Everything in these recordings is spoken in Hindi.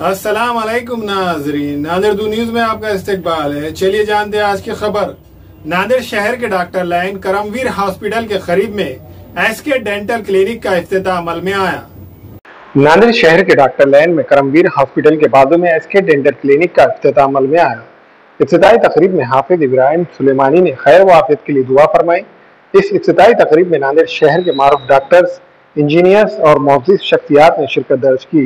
अस्सलाम वालेकुम नाजरीन, नादिर दू न्यूज में आपका इस्तकबाल है। चलिए जानते हैं आज की खबर। नादिर शहर के डॉक्टर लाइन करमवीर हॉस्पिटल के करीब में एसके डेंटल क्लिनिक का इफ्तिताह अमल में आया। नादिर शहर के डॉक्टर लाइन में करमवीर हॉस्पिटल के बाजू में एसके डेंटल क्लिनिक का इफ्तिताह अमल में आया। इफ्तिताही तकरीब में हाफिज इब्राहिम सुलेमानी ने खैर व आफियत के लिए दुआ फरमाई। इस इफ्तिताही तकरीब में नादिर शहर के मारूफ डॉक्टर्स, इंजीनियर्स और मोअज़्ज़िज़ शख्सियात ने शिरकत दर्ज की।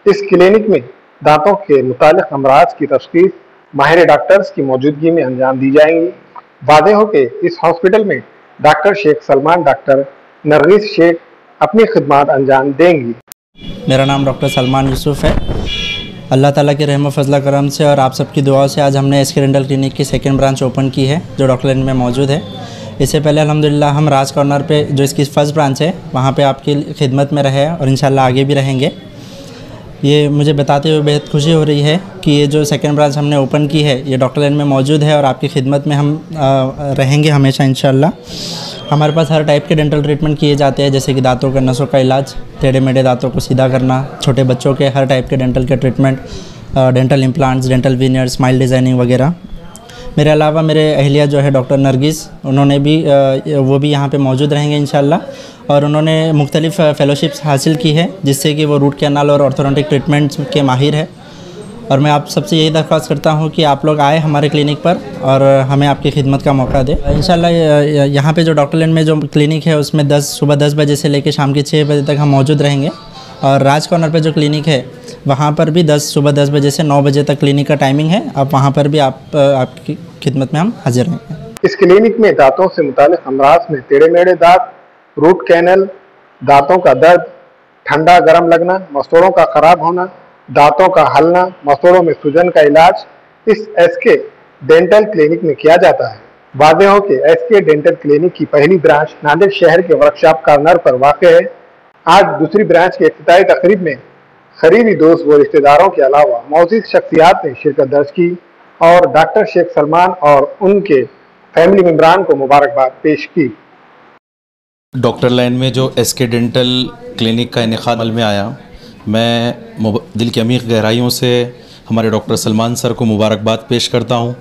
इस क्लिनिक में दांतों के मुतालिक अमराज की तशख़ीस माहिर डॉक्टर्स की मौजूदगी में अंजाम दी जाएंगी। वादे हो कि इस हॉस्पिटल में डॉक्टर शेख सलमान, डॉक्टर नरगिस शेख अपनी खिदमत अंजाम देंगी। मेरा नाम डॉक्टर सलमान यूसुफ है। अल्लाह ताला के रहम फजल करम से और आप सबकी दुआओं से आज हमने एसके डेंटल क्लिनिक की सेकंड ब्रांच ओपन की है जो डॉक्टर लाइन में मौजूद है। इससे पहले अल्हम्दुलिल्लाह हम राज कॉर्नर पे जो इसकी फर्स्ट ब्रांच है वहाँ पे आपकी खिदमत में रहे और इंशाल्लाह आगे भी रहेंगे। ये मुझे बताते हुए बेहद खुशी हो रही है कि ये जो सेकंड ब्रांच हमने ओपन की है ये डॉक्टर लाइन में मौजूद है और आपकी खिदमत में हम रहेंगे हमेशा इंशाल्लाह। हमारे पास हर टाइप के डेंटल ट्रीटमेंट किए जाते हैं, जैसे कि दांतों के नसों का इलाज, टेढ़े मेढ़े दांतों को सीधा करना, छोटे बच्चों के हर टाइप के डेंटल के treatment, dental implants, dental veneer, smile designing वगैरह। मेरे अलावा मेरे अहलिया जो है डॉक्टर नरगिस, उन्होंने भी वो भी यहाँ पे मौजूद रहेंगे इंशाल्लाह और उन्होंने मुख्तलिफ़ फ़ेलोशिप्स हासिल की है जिससे कि वो रूट कैनाल और ऑर्थोडोंटिक ट्रीटमेंट्स के माहिर है। और मैं आप सबसे यही दरख्वास्त करता हूँ कि आप लोग आए हमारे क्लिनिक पर और हमें आपकी खिदमत का मौका दें इंशाल्लाह। यहाँ पे जो डॉक्टर लाइन में जो क्लिनिक है उसमें सुबह 10 बजे से लेकर शाम के 6 बजे तक हम मौजूद रहेंगे और राज कॉर्नर पे जो क्लिनिक है वहाँ पर भी सुबह 10 बजे से 9 बजे तक क्लिनिक का टाइमिंग है। आप वहाँ पर भी आपकी खिदमत में हम हाजिर रहेंगे। इस क्लिनिक में दांतों से मुतालिक अमराज में टेढ़े मेढ़े दांत, रूट कैनल, दांतों का दर्द, ठंडा गर्म लगना, मसूड़ों का खराब होना, दांतों का हलना, मसूड़ों में सूजन का इलाज इस एसके डेंटल क्लिनिक में किया जाता है। वादे हो कि एसके डेंटल क्लिनिक की पहली ब्रांच नादिर शहर के वर्कशॉप कॉर्नर पर वाक़ है। आज दूसरी ब्रांच के इफ्तिताही तकरीब में करीबी दोस्त व रिश्तेदारों के अलावा मोअज़्ज़िज़ शख्सियात ने शिरकत दर्ज की और डॉक्टर शेख सलमान और उनके फैमिली मेम्बरान को मुबारकबाद पेश की। डॉक्टर लाइन में जो एसके डेंटल क्लिनिक का इनेकाद अमल में आया, मैं दिल की अमीर गहराइयों से हमारे डॉक्टर सलमान सर को मुबारकबाद पेश करता हूं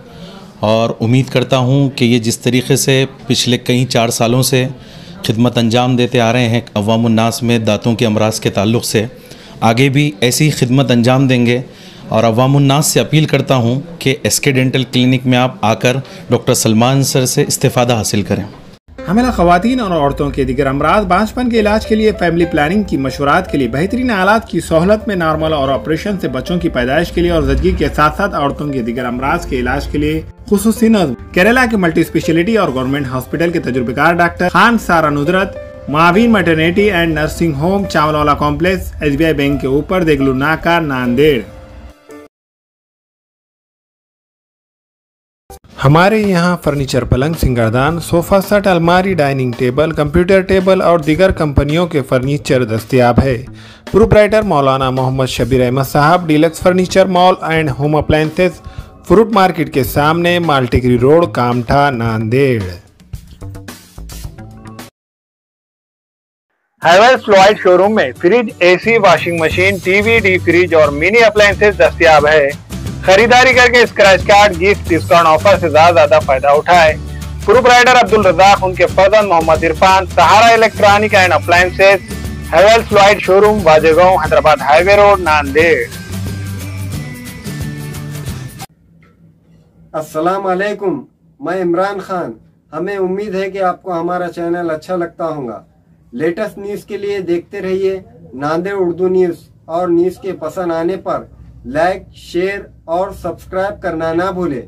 और उम्मीद करता हूं कि ये जिस तरीके से पिछले कई 4 सालों से खिदमत अंजाम देते आ रहे हैं अवामुन नास में दांतों के अमराज के ताल्लुक़ से, आगे भी ऐसी ही खिदमत अंजाम देंगे। और अवामुन नास से अपील करता हूं कि एसके डेंटल क्लिनिक में आप आकर डॉक्टर सलमान सर से इस्तिफ़ादा हासिल करें। हमें ख़वातीन और औरतों के दिगर अमराज बांझपन के इलाज के लिए फैमिली प्लानिंग की मशवरात के लिए बेहतरीन आलात की सहूलत में नॉर्मल और ऑपरेशन से बच्चों की पैदाइश के लिए और ज़चगी के साथ साथ औरतों के दिगर अमराज के इलाज के लिए खुसूसी नज़्म केरला के मल्टी स्पेशलिटी और गवर्नमेंट हॉस्पिटल के तजुर्बेकार डॉक्टर खान सारा नुदरत, मावीन maternity and nursing home, Chawalwala complex, SBI bank के ऊपर, देगलू नाका, नांदेड़। हमारे यहाँ फर्नीचर, पलंग, सिंगारदान, सोफा सेट, अलमारी, डाइनिंग टेबल, कंप्यूटर टेबल और दीगर कंपनियों के फर्नीचर दस्तयाब है। Proprietor Maulana Mohammad Shabbir Ahmed Sahab, deluxe furniture mall and home appliances, fruit market के सामने, माल्टिग्री road, Kamtha, Nanded. Havells fluoride showroom में fridge, AC, washing machine, TV, D fridge और मिनी अप्लायंसेस दस्तयाब है। खरीदारी करके scratch card, gift, discount offer से ज्यादा फायदा उठाए। प्रोप्राइटर अब्दुल रज़ाक, उनके फर्जंद Mohammad Irfan, Sahara electronic and appliances, Havells fluoride showroom, Wajegaon, Hyderabad highway road, Nanded. अस्सलाम वालेकुम, मैं इमरान खान। हमें उम्मीद है कि आपको हमारा चैनल अच्छा लगता होगा। लेटेस्ट न्यूज़ के लिए देखते रहिए नांदेड़ उर्दू न्यूज़ और न्यूज़ के पसंद आने पर लाइक, शेयर और सब्सक्राइब करना ना भूलें।